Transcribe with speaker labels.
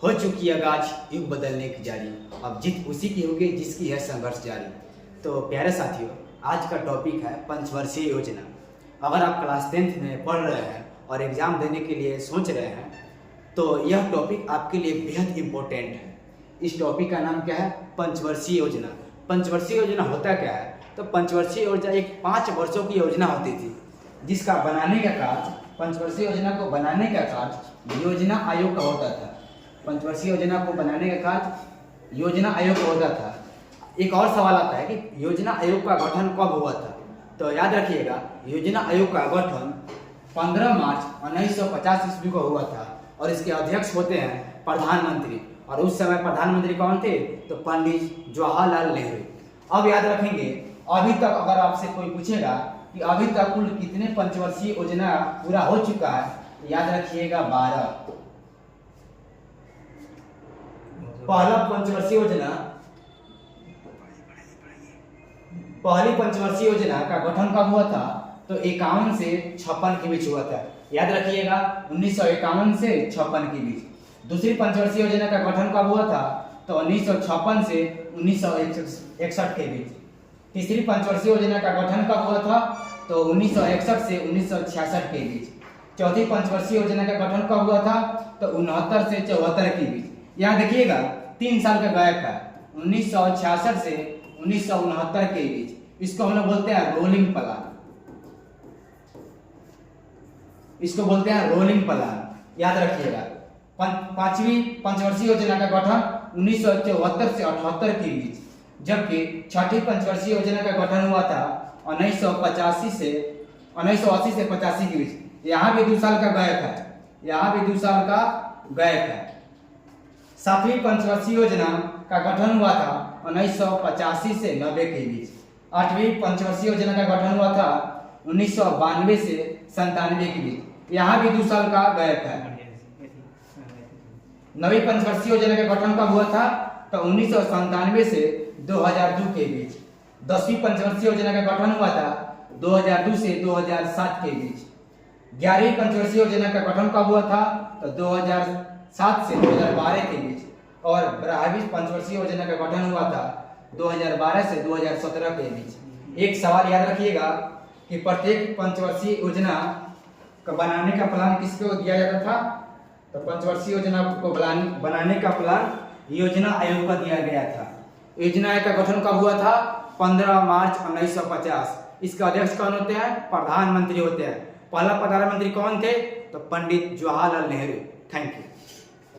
Speaker 1: हो चुकी आगाज युग बदलने की जारी, अब जीत उसी की होगी जिसकी है संघर्ष जारी। तो प्यारे साथियों, आज का टॉपिक है पंचवर्षीय योजना। अगर आप क्लास 10th में पढ़ रहे हैं और एग्ज़ाम देने के लिए सोच रहे हैं तो यह टॉपिक आपके लिए बेहद इम्पोर्टेंट है। इस टॉपिक का नाम क्या है? पंचवर्षीय योजना। पंचवर्षीय योजना होता क्या है? तो पंचवर्षीय योजना एक 5 वर्षों की योजना होती थी, जिसका बनाने का कार्य, पंचवर्षीय योजना को बनाने का कार्य योजना आयोग का होता था। पंचवर्षीय योजना को बनाने का कार्य योजना आयोग का होता था। एक और सवाल आता है कि योजना आयोग का गठन कब हुआ था? तो याद रखिएगा, योजना आयोग का गठन 15 मार्च 1950 ईस्वी को हुआ था और इसके अध्यक्ष होते हैं प्रधानमंत्री। और उस समय प्रधानमंत्री कौन थे? तो पंडित जवाहरलाल नेहरू। अब याद रखेंगे, अभी तक अगर आपसे कोई पूछेगा कि अभी तक कुल कितने पंचवर्षीय योजना पूरा हो चुका है, याद रखिएगा 12। पहली पंचवर्षीय योजना का गठन कब हुआ था? तो 51 से 56 के बीच हुआ था। याद रखिएगा, 1951 से 56 के बीच। दूसरी पंचवर्षीय योजना का गठन कब हुआ था? तो 1956 से 1961 के बीच। तीसरी पंचवर्षीय योजना का गठन कब हुआ था? तो 1961 से 1966 के बीच। चौथी पंचवर्षीय योजना का गठन कब हुआ था? तो 69 से 74 के बीच। यहाँ देखिएगा 3 साल का गैप है, 1966 से 1969 के बीच। इसको हम लोग बोलते हैं रोलिंग प्लान। इसको बोलते हैं रोलिंग प्लान, याद रखिएगा। पांचवी पंचवर्षीय योजना का गठन 1974 से 78 के बीच, जबकि छठी पंचवर्षीय योजना का गठन हुआ था 1980 से 85 के बीच। यहाँ भी 2 साल का गैप है, यहाँ भी 2 साल का गैप है। सातवीं पंचवर्षीय योजना का गठन हुआ था 1985 से 90 के बीच। आठवीं पंचवर्षीय योजना का गठन हुआ था 1992 से 97 के बीच। यहाँ भी 2 साल का गैप है। नवीं पंचवर्षीय योजना का गठन कब हुआ था? तो 1997 से 2002 के बीच। 10वीं पंचवर्षीय योजना का गठन हुआ था 2002 से 2007 के बीच। 11वीं पंचवर्षीय योजना का गठन कब हुआ था? तो 2007 से 2012 के बीच। और 12वीं पंचवर्षीय योजना का गठन हुआ था 2012 से 2017 के बीच। एक सवाल याद रखिएगा कि प्रत्येक पंचवर्षीय योजना का बनाने का प्लान किसको दिया जाता था? तो पंचवर्षीय योजना को बनाने का प्लान योजना आयोग का दिया गया था। योजना आयोग का गठन कब हुआ था? 15 मार्च 1950। इसके अध्यक्ष कौन होते हैं? प्रधानमंत्री होते हैं। पहला प्रधानमंत्री कौन थे? तो पंडित जवाहरलाल नेहरू। Thank you.